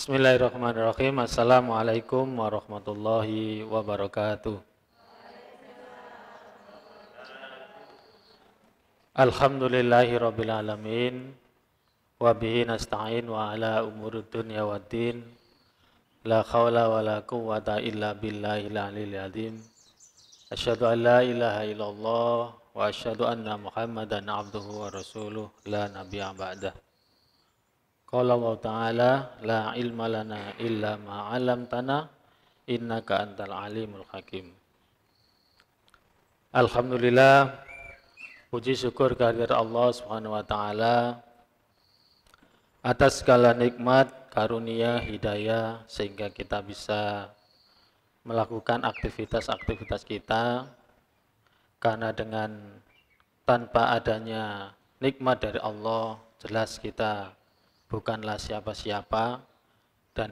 Bismillahirrahmanirrahim. Assalamualaikum warahmatullahi wabarakatuh. Alhamdulillahi rabbil alamin. Wa bihi nasta'in wa ala umurud dunya waddin. La khawla wa la quwwata illa billahil aliyil azim. Asyhadu an la ilaha illallah wa asyhadu anna Muhammadan abduhu wa rasuluh la nabiyya ba'dah. Qala Allah Ta'ala la ilma lana illa ma 'allamtana innaka antal alimul hakim. Alhamdulillah, puji syukur kehadirat Allah Subhanahu wa taala atas segala nikmat, karunia, hidayah sehingga kita bisa melakukan aktivitas-aktivitas kita, karena dengan tanpa adanya nikmat dari Allah jelas kita bukanlah siapa-siapa dan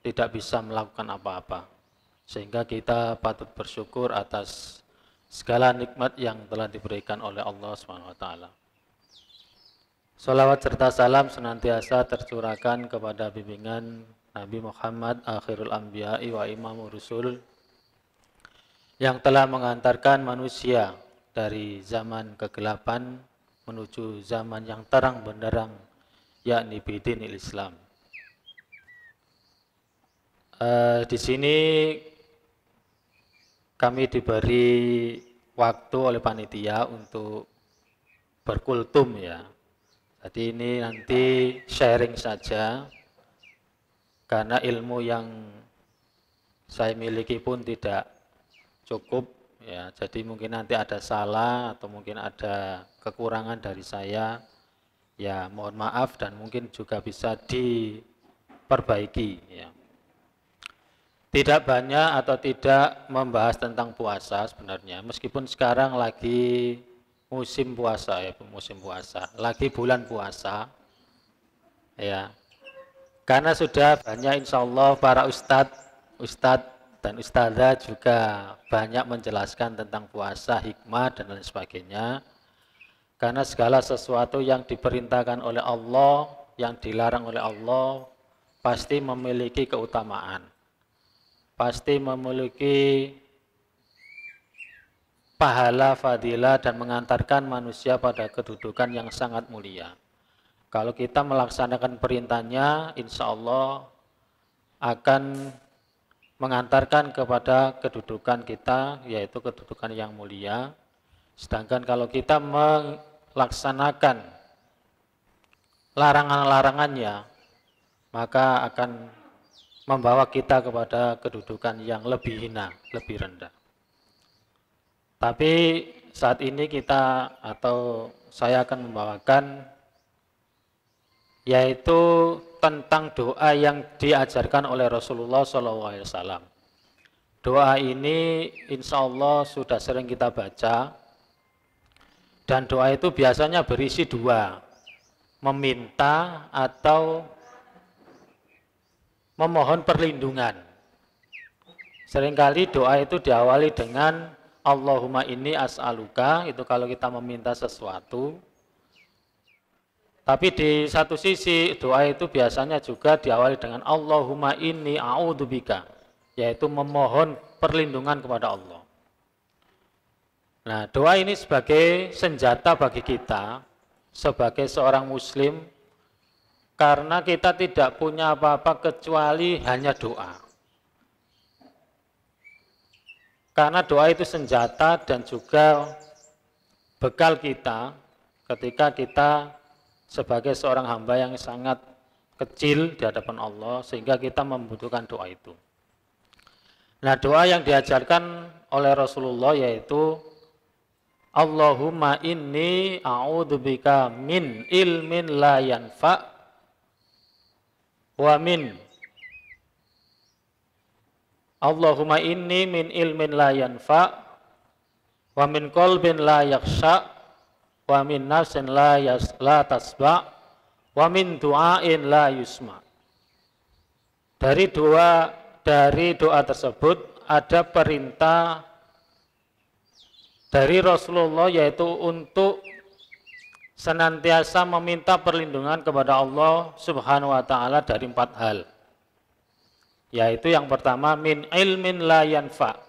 tidak bisa melakukan apa-apa. Sehingga kita patut bersyukur atas segala nikmat yang telah diberikan oleh Allah SWT. Salawat serta salam senantiasa tercurahkan kepada bimbingan Nabi Muhammad akhirul anbiya'i wa imamur rusul yang telah mengantarkan manusia dari zaman kegelapan menuju zaman yang terang benderang, yakni bidinil Islam. Di sini kami diberi waktu oleh panitia untuk berkultum ya. Jadi ini nanti sharing saja, karena ilmu yang saya miliki pun tidak cukup ya. Jadi mungkin nanti ada salah atau mungkin ada kekurangan dari saya. Ya, mohon maaf dan mungkin juga bisa diperbaiki ya. Tidak banyak atau tidak membahas tentang puasa sebenarnya, meskipun sekarang lagi musim puasa ya, lagi bulan puasa ya. Karena sudah banyak insya Allah para ustadz dan ustadzah juga banyak menjelaskan tentang puasa, hikmah dan lain sebagainya. Karena segala sesuatu yang diperintahkan oleh Allah, yang dilarang oleh Allah, pasti memiliki keutamaan. Pasti memiliki pahala, fadilah, dan mengantarkan manusia pada kedudukan yang sangat mulia. Kalau kita melaksanakan perintahnya, insya Allah akan mengantarkan kepada kedudukan kita, yaitu kedudukan yang mulia. Sedangkan kalau kita melaksanakan larangan-larangannya, maka akan membawa kita kepada kedudukan yang lebih hina, lebih rendah. Tapi saat ini kita atau saya akan membawakan yaitu tentang doa yang diajarkan oleh Rasulullah SAW. Doa ini insya Allah sudah sering kita baca. Dan doa itu biasanya berisi dua, meminta atau memohon perlindungan. Seringkali doa itu diawali dengan Allahumma inni as'aluka, itu kalau kita meminta sesuatu. Tapi di satu sisi doa itu biasanya juga diawali dengan Allahumma inni a'udzubika, yaitu memohon perlindungan kepada Allah. Nah, doa ini sebagai senjata bagi kita sebagai seorang muslim, karena kita tidak punya apa-apa kecuali hanya doa. Karena doa itu senjata dan juga bekal kita ketika kita sebagai seorang hamba yang sangat kecil di hadapan Allah, sehingga kita membutuhkan doa itu. Nah, doa yang diajarkan oleh Rasulullah yaitu Allahumma inni a'udzubika min ilmin la yanfa' wa min Allahumma inni min ilmin la yanfa' wa min qalbin la yakhsha' wa min nafsin la tasba' wa min du'ain la yusma'. Dari doa tersebut ada perintah dari Rasulullah yaitu untuk senantiasa meminta perlindungan kepada Allah Subhanahu wa taala dari 4 hal. Yaitu yang pertama min ilmin la yanfa,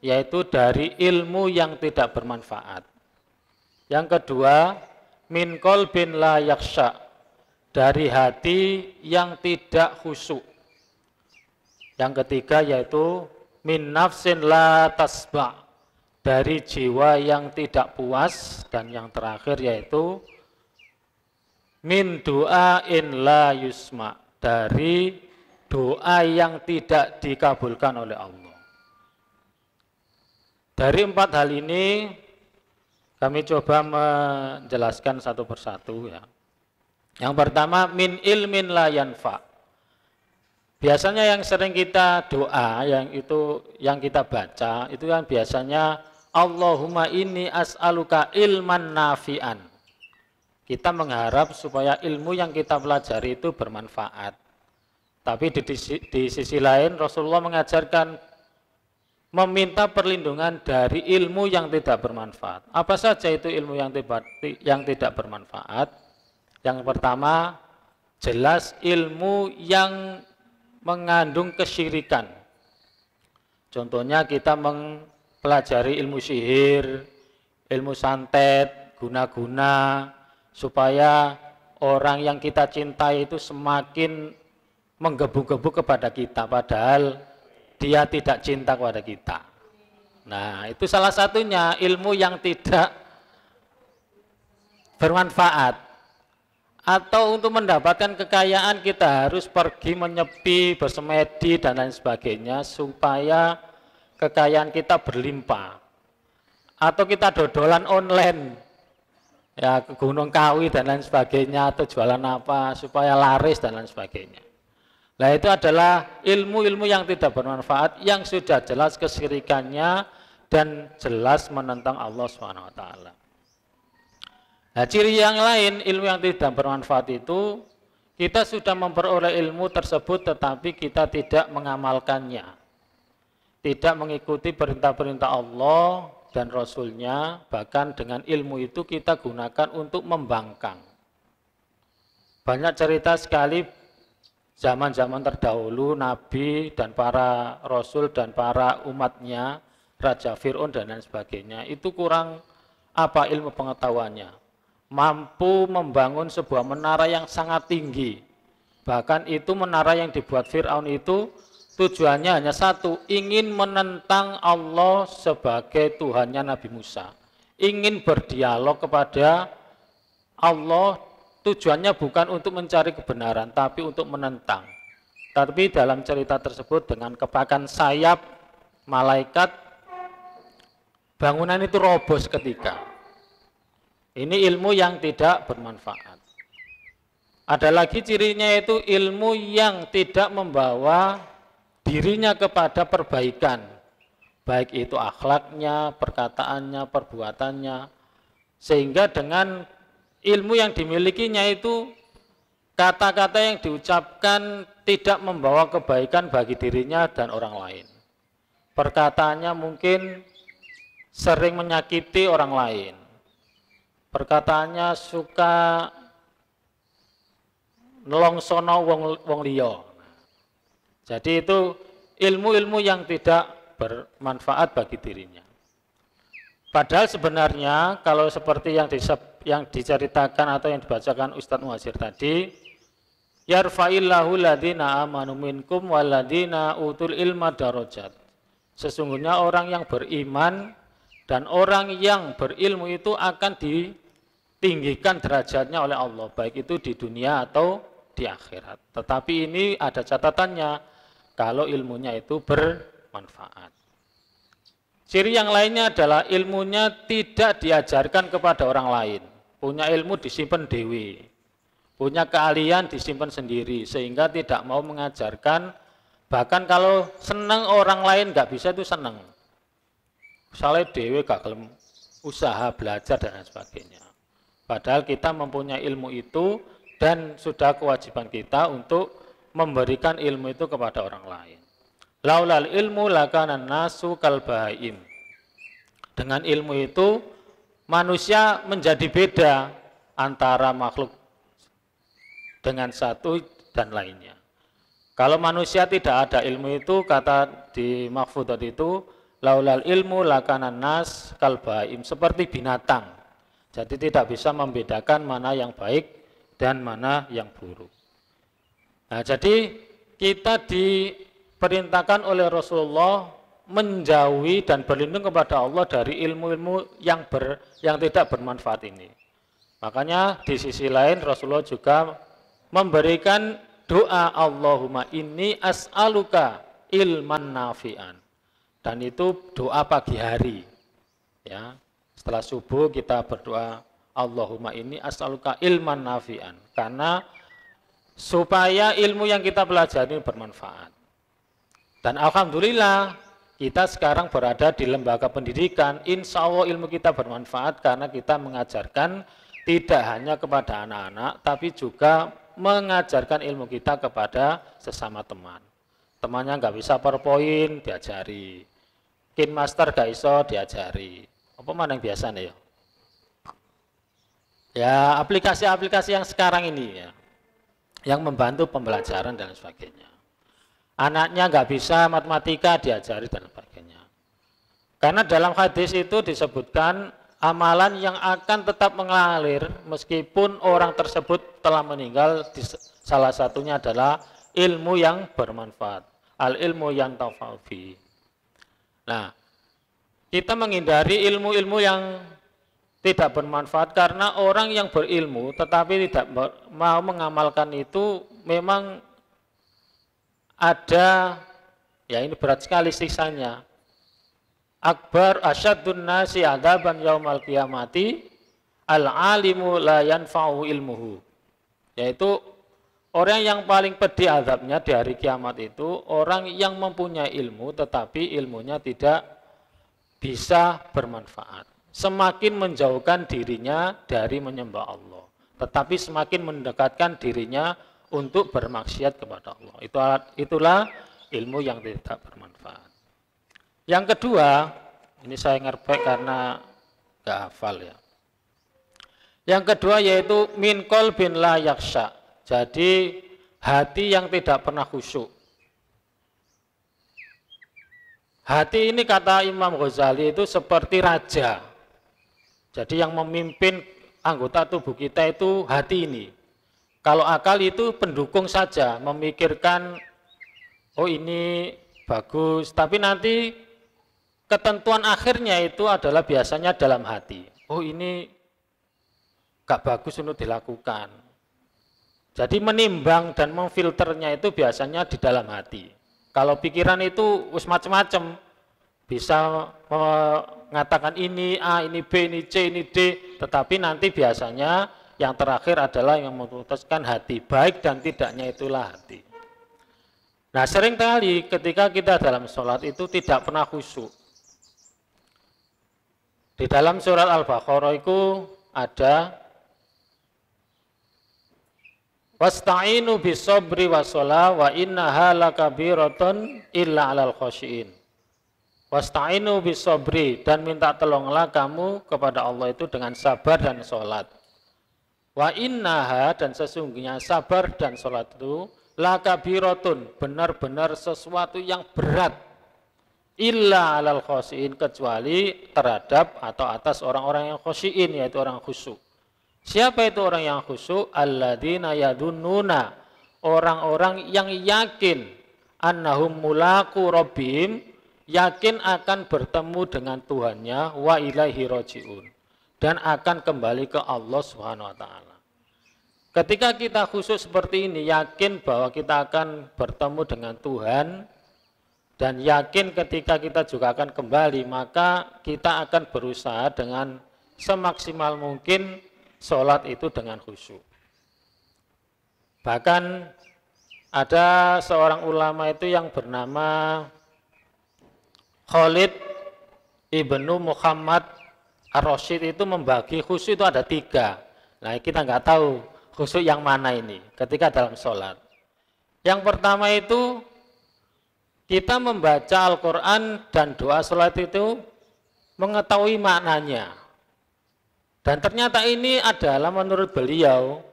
yaitu dari ilmu yang tidak bermanfaat. Yang kedua min qalbin la yakhsha, dari hati yang tidak khusyuk. Yang ketiga yaitu min nafsin la tasba, dari jiwa yang tidak puas. Dan yang terakhir yaitu min du'ain la yusma, dari doa yang tidak dikabulkan oleh Allah. Dari 4 hal ini kami coba menjelaskan satu persatu ya. Yang pertama min ilmin la yanfa. Biasanya yang sering kita doa, yang kita baca itu kan biasanya Allahumma inni as'aluka ilman nafi'an. Kita mengharap supaya ilmu yang kita pelajari itu bermanfaat. Tapi di sisi lain Rasulullah mengajarkan meminta perlindungan dari ilmu yang tidak bermanfaat. Apa saja itu ilmu yang tidak bermanfaat? Yang pertama, jelas ilmu yang mengandung kesyirikan. Contohnya kita mempelajari ilmu sihir, ilmu santet, guna-guna, supaya orang yang kita cintai itu semakin menggebu-gebu kepada kita, padahal dia tidak cinta kepada kita. Nah, itu salah satunya ilmu yang tidak bermanfaat. Atau untuk mendapatkan kekayaan kita harus pergi menyepi, bersemedi dan lain sebagainya supaya kekayaan kita berlimpah. Atau kita dodolan online, ya ke Gunung Kawi dan lain sebagainya, atau jualan apa supaya laris dan lain sebagainya. Nah, itu adalah ilmu-ilmu yang tidak bermanfaat, yang sudah jelas kesyirikannya dan jelas menentang Allah SWT. Nah, ciri yang lain ilmu yang tidak bermanfaat itu, kita sudah memperoleh ilmu tersebut tetapi kita tidak mengamalkannya, tidak mengikuti perintah-perintah Allah dan Rasulnya, bahkan dengan ilmu itu kita gunakan untuk membangkang. Banyak cerita sekali zaman-zaman terdahulu, Nabi dan para Rasul dan para umatnya, Raja Fir'aun dan lain sebagainya, itu kurang apa ilmu pengetahuannya. Mampu membangun sebuah menara yang sangat tinggi. Bahkan itu menara yang dibuat Fir'aun itu tujuannya hanya satu, ingin menentang Allah sebagai Tuhannya Nabi Musa. Ingin berdialog kepada Allah, tujuannya bukan untuk mencari kebenaran, tapi untuk menentang. Tapi dalam cerita tersebut dengan kepakan sayap malaikat, bangunan itu roboh seketika. Ini ilmu yang tidak bermanfaat. Ada lagi cirinya, itu ilmu yang tidak membawa dirinya kepada perbaikan, baik itu akhlaknya, perkataannya, perbuatannya, sehingga dengan ilmu yang dimilikinya itu kata-kata yang diucapkan tidak membawa kebaikan bagi dirinya dan orang lain. Perkataannya mungkin sering menyakiti orang lain. Perkataannya suka nelongsono wong liya. Jadi itu ilmu-ilmu yang tidak bermanfaat bagi dirinya. Padahal sebenarnya kalau seperti yang diceritakan atau yang dibacakan Ustadz Muhajir tadi, yarfa'illahu ladina amanu minkum waladina utul ilma darajat. Sesungguhnya orang yang beriman dan orang yang berilmu itu akan ditinggikan derajatnya oleh Allah, baik itu di dunia atau di akhirat. Tetapi ini ada catatannya, kalau ilmunya itu bermanfaat. Ciri yang lainnya adalah ilmunya tidak diajarkan kepada orang lain. Punya ilmu disimpan dewi, punya keahlian disimpan sendiri, sehingga tidak mau mengajarkan. Bahkan kalau senang orang lain nggak bisa, itu senang. Misalnya dewi gak kelem usaha belajar dan lain sebagainya. Padahal kita mempunyai ilmu itu dan sudah kewajiban kita untuk memberikan ilmu itu kepada orang lain. Laulal ilmu lakanan nasu kal bahaim. Dengan ilmu itu manusia menjadi beda antara makhluk dengan satu dan lainnya. Kalau manusia tidak ada ilmu itu, kata di Mahfudzat itu, laulal ilmu lakanan nas kalbaim, seperti binatang. Jadi tidak bisa membedakan mana yang baik dan mana yang buruk. Nah, jadi kita diperintahkan oleh Rasulullah menjauhi dan berlindung kepada Allah dari ilmu-ilmu yang tidak bermanfaat ini. Makanya di sisi lain Rasulullah juga memberikan doa, Allahumma inni as'aluka ilman nafi'an. Dan itu doa pagi hari. Ya, setelah subuh kita berdoa, Allahumma inni as'aluka ilman nafi'an. Karena supaya ilmu yang kita pelajari bermanfaat. Dan alhamdulillah kita sekarang berada di lembaga pendidikan, insya Allah ilmu kita bermanfaat karena kita mengajarkan tidak hanya kepada anak-anak, tapi juga mengajarkan ilmu kita kepada sesama teman. Temannya nggak bisa PowerPoint, diajari. KineMaster nggak iso, diajari. Apa mana yang biasa nih ya? Ya aplikasi-aplikasi yang sekarang ini ya, yang membantu pembelajaran dan sebagainya. Anaknya nggak bisa matematika, diajari dan sebagainya. Karena dalam hadis itu disebutkan amalan yang akan tetap mengalir meskipun orang tersebut telah meninggal, salah satunya adalah ilmu yang bermanfaat. Al ilmu yang tafaufi. Nah, kita menghindari ilmu-ilmu yang tidak bermanfaat karena orang yang berilmu tetapi tidak mau mengamalkan itu memang ada, ya ini berat sekali siksanya. Akbar asyadun nasi adzaban yaumal qiyamati al-alimu la yanfa'u ilmuhu. Yaitu orang yang paling pedih azabnya di hari kiamat itu orang yang mempunyai ilmu tetapi ilmunya tidak bisa bermanfaat. Semakin menjauhkan dirinya dari menyembah Allah, tetapi semakin mendekatkan dirinya untuk bermaksiat kepada Allah. Itulah ilmu yang tidak bermanfaat. Yang kedua, ini saya ngerpek karena gak hafal ya. Yang kedua yaitu min qalbin la yakhsha. Jadi hati yang tidak pernah khusyuk. Hati ini kata Imam Ghazali itu seperti raja. Jadi yang memimpin anggota tubuh kita itu hati ini. Kalau akal itu pendukung saja, memikirkan oh ini bagus, tapi nanti ketentuan akhirnya itu adalah biasanya dalam hati. Oh ini gak bagus untuk dilakukan. Jadi menimbang dan memfilternya itu biasanya di dalam hati. Kalau pikiran itu macam-macam, bisa mengatakan ini A, ini B, ini C, ini D, tetapi nanti biasanya yang terakhir adalah yang memutuskan hati, baik dan tidaknya itulah hati. Nah sering kali ketika kita dalam sholat itu tidak pernah khusyuk. Di dalam surat Al-Baqarah itu ada wasta'inu bisobri wassalah wa innaha lakabiratun illa alal khosyiin. Wasta'inu bisobri, dan minta tolonglah kamu kepada Allah itu dengan sabar dan sholat. Wa innaha, dan sesungguhnya sabar dan sholat itu lakabiratun, benar-benar sesuatu yang berat, illa alal khosyiin, kecuali terhadap atau atas orang-orang yang khosyiin, yaitu orang khusyuk. Siapa itu orang yang khusyuk? Alladzina yadunnuna, orang-orang yang yakin annahum mulaqu rabbihim, yakin akan bertemu dengan Tuhannya, wa ilaihi rajiun, dan akan kembali ke Allah Subhanahu wa taala. Ketika kita khusyuk seperti ini, yakin bahwa kita akan bertemu dengan Tuhan dan yakin ketika kita juga akan kembali, maka kita akan berusaha dengan semaksimal mungkin sholat itu dengan khusyuk. Bahkan ada seorang ulama itu yang bernama Khalid Ibnu Muhammad Ar-Rasyid itu membagi khusyuk itu ada 3. Nah kita nggak tahu khusyuk yang mana ini ketika dalam sholat. Yang pertama itu kita membaca Al-Quran dan doa sholat itu mengetahui maknanya. Dan ternyata ini adalah menurut beliau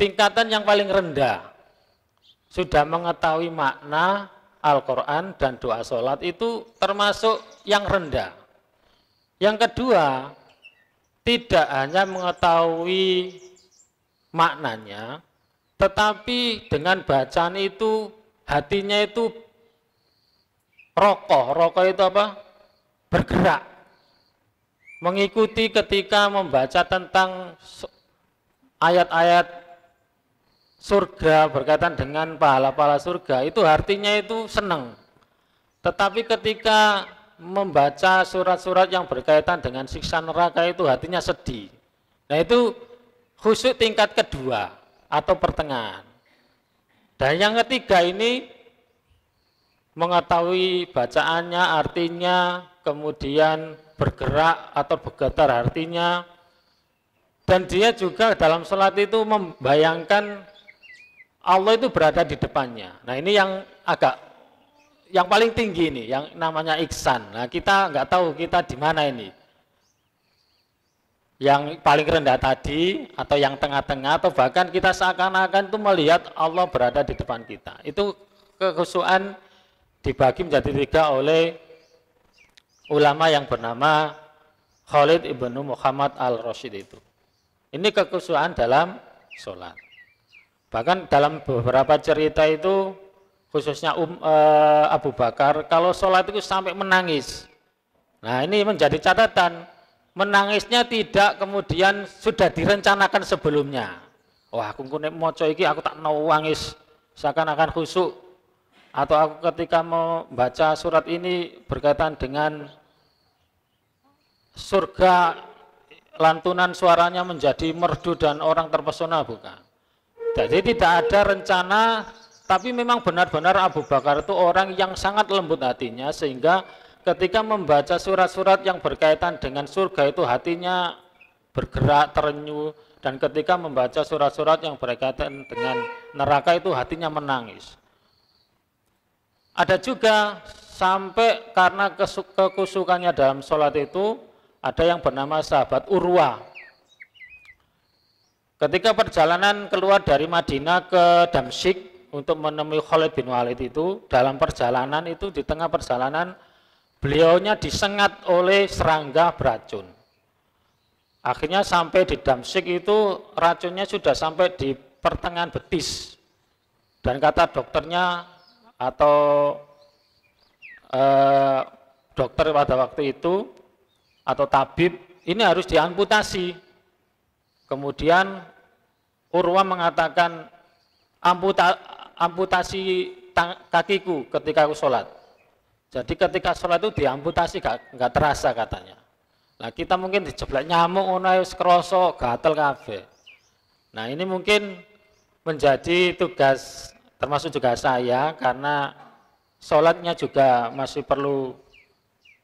tingkatan yang paling rendah. sudah mengetahui makna Al-Quran dan doa sholat itu termasuk yang rendah. Yang kedua, tidak hanya mengetahui maknanya, tetapi dengan bacaan itu hatinya itu rokoh itu apa? Bergerak, mengikuti ketika membaca tentang ayat-ayat surga berkaitan dengan pahala-pahala surga, itu artinya itu senang. Tetapi ketika membaca surat-surat yang berkaitan dengan siksa neraka itu hatinya sedih. Nah itu khusyuk tingkat kedua atau pertengahan. Dan yang ketiga ini mengetahui bacaannya, artinya, kemudian bergerak atau bergetar artinya, dan dia juga dalam sholat itu membayangkan Allah itu berada di depannya. Nah ini yang paling tinggi ini, yang namanya ihsan. Nah kita nggak tahu kita di mana ini. Yang paling rendah tadi, atau yang tengah-tengah, atau bahkan kita seakan-akan itu melihat Allah berada di depan kita. Itu kekhusyuan dibagi menjadi 3 oleh ulama yang bernama Khalid ibnu Muhammad al-Rashid itu. Ini kekhusyuan dalam sholat. Bahkan dalam beberapa cerita itu, khususnya Abu Bakar, kalau sholat itu sampai menangis. Nah ini menjadi catatan, menangisnya tidak kemudian sudah direncanakan sebelumnya. Wah aku nek maca iki aku tak nangis seakan-akan khusyuk. Atau aku ketika membaca surat ini berkaitan dengan surga, lantunan suaranya menjadi merdu dan orang terpesona, bukan. Jadi tidak ada rencana, tapi memang benar-benar Abu Bakar itu orang yang sangat lembut hatinya, sehingga ketika membaca surat-surat yang berkaitan dengan surga itu hatinya bergerak, terenyuh, dan ketika membaca surat-surat yang berkaitan dengan neraka itu hatinya menangis. Ada juga sampai karena kekusukannya dalam sholat itu, ada yang bernama sahabat Urwah. Ketika perjalanan keluar dari Madinah ke Damsyik untuk menemui Khalid bin Walid itu, dalam perjalanan itu, di tengah perjalanan, beliaunya disengat oleh serangga beracun. Akhirnya sampai di Damsyik itu, racunnya sudah sampai di pertengahan betis. Dan kata dokternya atau dokter pada waktu itu, atau tabib, ini harus diamputasi. Kemudian Urwah mengatakan, amputasi kakiku ketika aku sholat. Jadi ketika sholat itu diamputasi, nggak terasa katanya. Nah kita mungkin dijeblak nyamuk, kroso, gatel kabeh. Nah ini mungkin menjadi tugas, termasuk juga saya, karena sholatnya juga masih perlu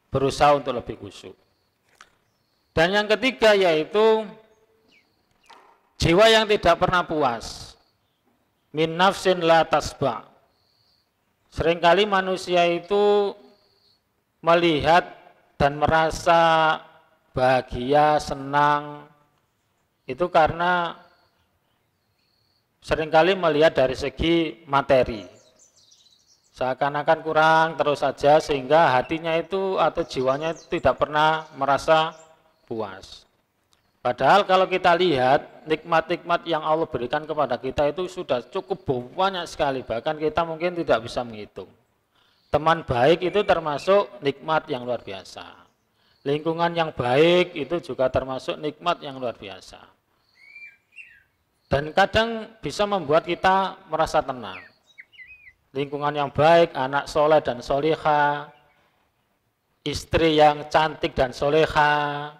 berusaha untuk lebih khusyuk. Dan yang ketiga yaitu jiwa yang tidak pernah puas. Min nafsin la tasba. Seringkali manusia itu melihat dan merasa bahagia, senang, itu karena seringkali melihat dari segi materi. Seakan-akan kurang terus saja, sehingga hatinya itu atau jiwanya itu tidak pernah merasa puas. Padahal kalau kita lihat nikmat-nikmat yang Allah berikan kepada kita itu sudah cukup banyak sekali, bahkan kita mungkin tidak bisa menghitung. Teman baik itu termasuk nikmat yang luar biasa. Lingkungan yang baik itu juga termasuk nikmat yang luar biasa. Dan kadang bisa membuat kita merasa tenang. Lingkungan yang baik, anak soleh dan soleha, istri yang cantik dan soleha,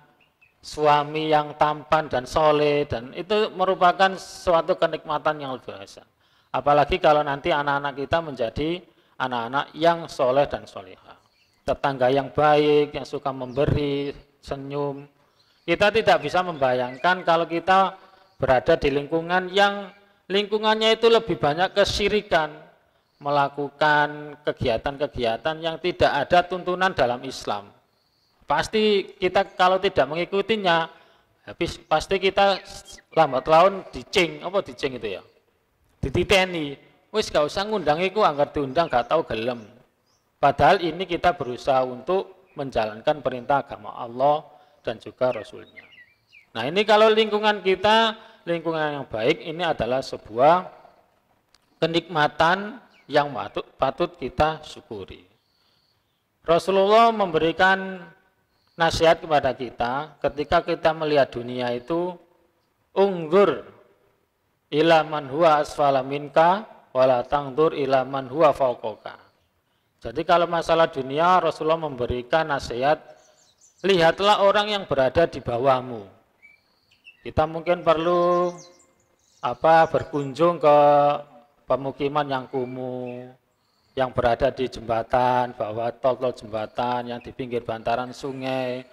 suami yang tampan dan soleh, dan itu merupakan suatu kenikmatan yang luar biasa. Apalagi kalau nanti anak-anak kita menjadi anak-anak yang soleh dan soleha. Tetangga yang baik, yang suka memberi, senyum. Kita tidak bisa membayangkan kalau kita berada di lingkungan yang lingkungannya itu lebih banyak kesyirikan, melakukan kegiatan-kegiatan yang tidak ada tuntunan dalam Islam. Pasti kita kalau tidak mengikutinya, pasti kita lambat laun dicing, apa dicing itu ya? Dititeni, wis gak usah ngundang iku, anggar diundang gak tahu gelem. Padahal ini kita berusaha untuk menjalankan perintah agama Allah dan juga Rasulnya. Nah ini kalau lingkungan kita, lingkungan yang baik, ini adalah sebuah kenikmatan yang patut kita syukuri. Rasulullah memberikan nasihat kepada kita ketika kita melihat dunia itu, unggur ila man huwa asfala minka wala tangdur ila man huwa fauqaka. Jadi kalau masalah dunia, Rasulullah memberikan nasihat, lihatlah orang yang berada di bawahmu. Kita mungkin perlu berkunjung ke pemukiman yang kumuh, yang berada di jembatan, bawah tol jembatan, yang di pinggir bantaran sungai.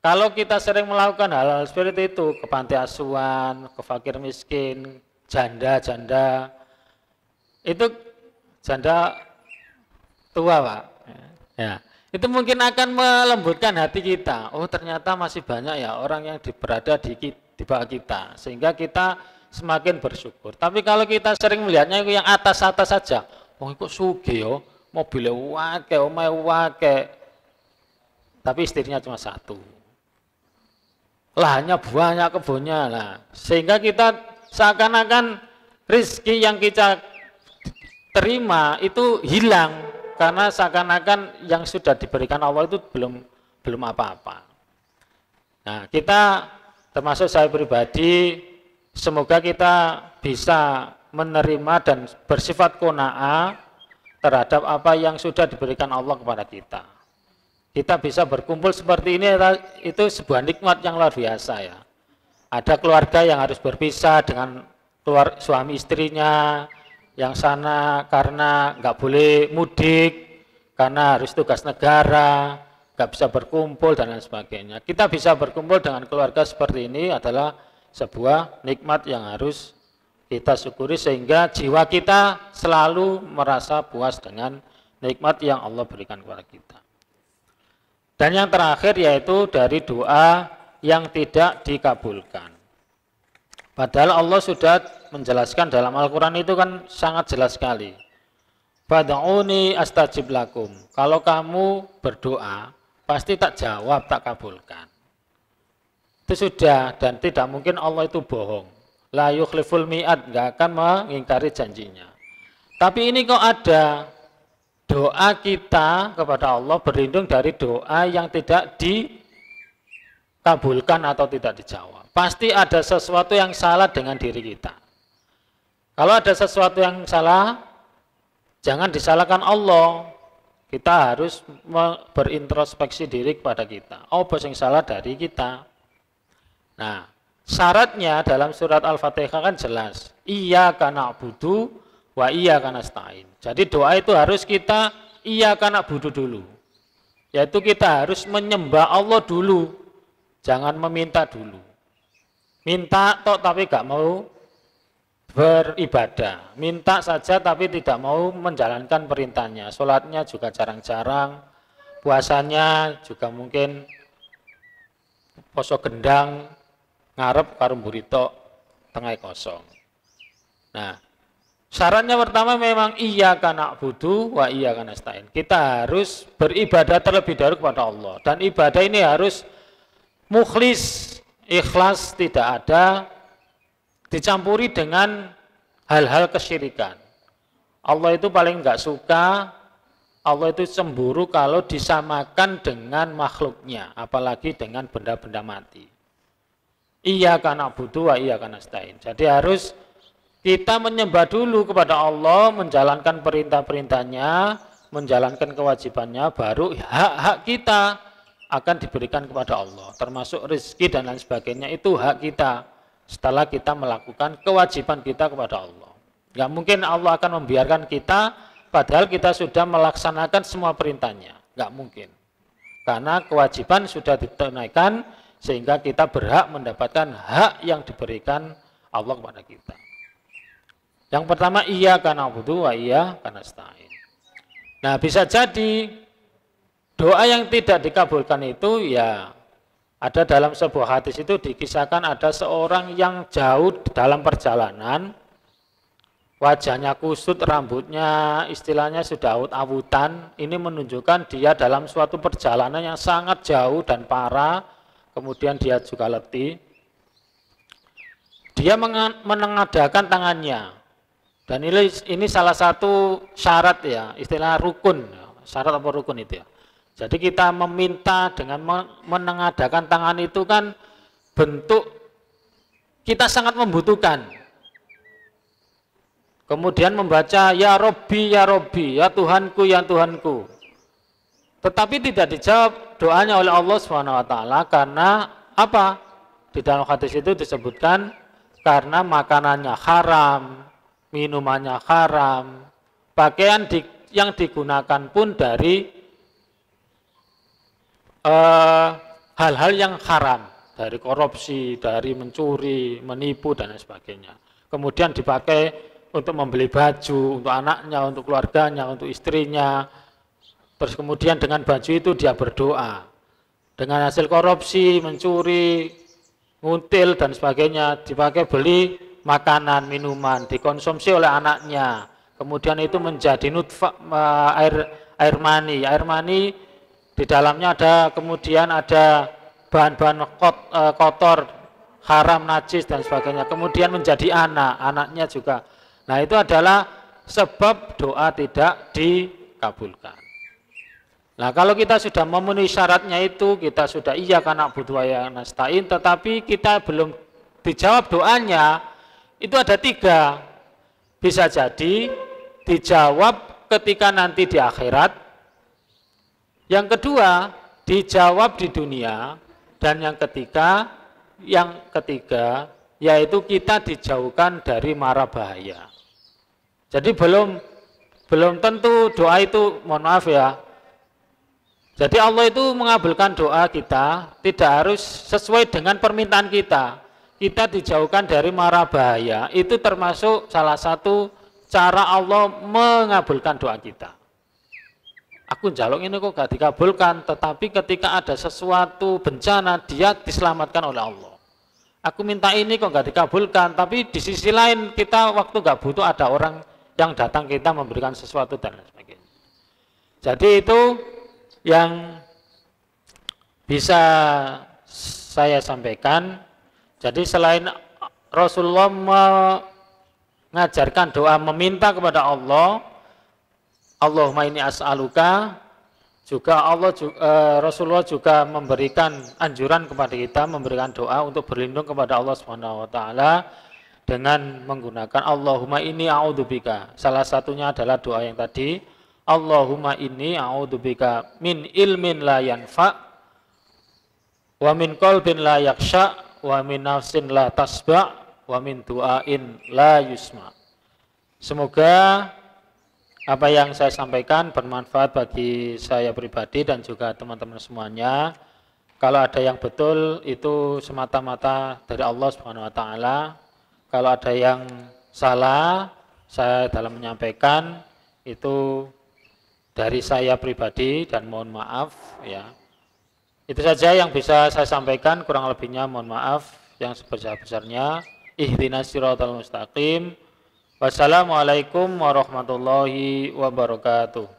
Kalau kita sering melakukan hal-hal seperti itu, ke panti asuhan, ke fakir miskin, janda-janda, itu janda tua, Pak. Ya, itu mungkin akan melembutkan hati kita. Oh, ternyata masih banyak ya orang yang berada di bawah kita, sehingga kita semakin bersyukur. Tapi kalau kita sering melihatnya yang atas-atas saja, wong kok sugih yo, mobilnya wake, omahe wake, tapi istrinya cuma satu, lahannya banyak, kebunnya lah, sehingga kita seakan-akan rezeki yang kita terima itu hilang karena seakan-akan yang sudah diberikan Allah itu belum apa-apa. Nah, kita termasuk saya pribadi, semoga kita bisa menerima dan bersifat qanaah terhadap apa yang sudah diberikan Allah kepada kita. Kita bisa berkumpul seperti ini, itu sebuah nikmat yang luar biasa ya. Ada keluarga yang harus berpisah dengan suami istrinya, yang sana karena nggak boleh mudik, karena harus tugas negara, nggak bisa berkumpul dan lain sebagainya. Kita bisa berkumpul dengan keluarga seperti ini adalah sebuah nikmat yang harus kita syukuri, sehingga jiwa kita selalu merasa puas dengan nikmat yang Allah berikan kepada kita. Dan yang terakhir yaitu dari doa yang tidak dikabulkan. Padahal Allah sudah menjelaskan dalam Al-Quran itu kan sangat jelas sekali. Fad'uni astajib lakum. Kalau kamu berdoa, pasti tak jawab, tak kabulkan. Itu sudah, dan tidak mungkin Allah itu bohong. La yukhliful mi'ad, enggak akan mengingkari janjinya. Tapi ini kok ada doa kita kepada Allah berlindung dari doa yang tidak dikabulkan atau tidak dijawab. Pasti ada sesuatu yang salah dengan diri kita. Kalau ada sesuatu yang salah, jangan disalahkan Allah. Kita harus berintrospeksi diri kepada kita. Apa yang salah dari kita? Nah, syaratnya dalam surat Al-Fatihah kan jelas, iyyaka na'budu wa iyyaka nasta'in. Jadi doa itu harus kita iyyaka na'budu dulu. Yaitu kita harus menyembah Allah dulu. Jangan meminta dulu. Minta tok tapi gak mau beribadah. Minta saja tapi tidak mau menjalankan perintahnya. Sholatnya juga jarang-jarang. Puasanya juga mungkin poso gendang, ngarep karo burito tengah kosong. Nah, syaratnya pertama memang iyyaka na'budu wa iyyaka nasta'in. Kita harus beribadah terlebih dahulu kepada Allah, dan ibadah ini harus mukhlis, ikhlas, tidak ada dicampuri dengan hal-hal kesyirikan. Allah itu paling enggak suka, Allah itu cemburu kalau disamakan dengan makhluknya, apalagi dengan benda-benda mati. Iyyaka na'budu wa iyyaka nasta'in. Jadi harus kita menyembah dulu kepada Allah, menjalankan perintah-perintahnya, menjalankan kewajibannya, baru hak-hak kita akan diberikan kepada Allah. Termasuk rezeki dan lain sebagainya, itu hak kita setelah kita melakukan kewajiban kita kepada Allah. Nggak mungkin Allah akan membiarkan kita padahal kita sudah melaksanakan semua perintahnya. Nggak mungkin. Karena kewajiban sudah ditunaikan, sehingga kita berhak mendapatkan hak yang diberikan Allah kepada kita. Yang pertama, iyyaka na'budu wa iyyaka nasta'in. Nah, bisa jadi doa yang tidak dikabulkan itu ya ada dalam sebuah hadis itu dikisahkan ada seorang yang jauh dalam perjalanan, wajahnya kusut, rambutnya istilahnya sudah awut-awutan, ini menunjukkan dia dalam suatu perjalanan yang sangat jauh dan parah, kemudian dia juga letih. Dia menengadahkan tangannya, dan ini salah satu syarat ya, istilah rukun, syarat apa rukun itu ya. Jadi kita meminta dengan menengadahkan tangan itu kan bentuk kita sangat membutuhkan. Kemudian membaca ya Robbi, ya Tuhanku, ya Tuhanku. Tetapi tidak dijawab doanya oleh Allah SWT karena apa? Di dalam hadis itu disebutkan karena makanannya haram, minumannya haram, pakaian yang digunakan pun dari hal-hal yang haram, dari korupsi, dari mencuri, menipu dan sebagainya. Kemudian dipakai untuk membeli baju, untuk anaknya, untuk keluarganya, untuk istrinya. Terus kemudian dengan baju itu dia berdoa. Dengan hasil korupsi, mencuri, nguntil dan sebagainya, dipakai beli makanan, minuman, dikonsumsi oleh anaknya. Kemudian itu menjadi nutfah, air mani. Air mani di dalamnya kemudian ada bahan-bahan kotor, haram, najis dan sebagainya. Kemudian menjadi anaknya juga. Nah itu adalah sebab doa tidak dikabulkan. Nah kalau kita sudah memenuhi syaratnya itu, kita sudah iya karena butuh ya nasta'in, tetapi kita belum dijawab doanya, itu ada 3. Bisa jadi dijawab ketika nanti di akhirat, yang kedua dijawab di dunia, dan yang ketiga yaitu kita dijauhkan dari mara bahaya. Jadi belum tentu doa itu, mohon maaf ya. Jadi Allah itu mengabulkan doa kita tidak harus sesuai dengan permintaan kita. Kita dijauhkan dari mara bahaya. Itu termasuk salah satu cara Allah mengabulkan doa kita. Aku njaluk ini kok gak dikabulkan, tetapi ketika ada sesuatu bencana dia diselamatkan oleh Allah. Aku minta ini kok gak dikabulkan, tapi di sisi lain kita waktu gak butuh ada orang yang datang kita memberikan sesuatu dan sebagainya. Jadi itu yang bisa saya sampaikan. Jadi selain Rasulullah mengajarkan doa meminta kepada Allah, Allahumma inni as'aluka, juga Rasulullah juga memberikan anjuran kepada kita memberikan doa untuk berlindung kepada Allah Subhanahu wa taala dengan menggunakan Allahumma inni a'udzubika. Salah satunya adalah doa yang tadi, Allahumma inni a'udzubika min ilmin la yanfa wa min qalbin la yakhsha wa min nafsin la tasba wa min du'ain la yusma. Semoga apa yang saya sampaikan bermanfaat bagi saya pribadi dan juga teman-teman semuanya. Kalau ada yang betul itu semata-mata dari Allah Subhanahu wa taala. Kalau ada yang salah saya dalam menyampaikan itu dari saya pribadi dan mohon maaf ya. Itu saja yang bisa saya sampaikan, kurang lebihnya mohon maaf yang sebesar-besarnya. Ihdinas siratal mustaqim. Wassalamualaikum warahmatullahi wabarakatuh.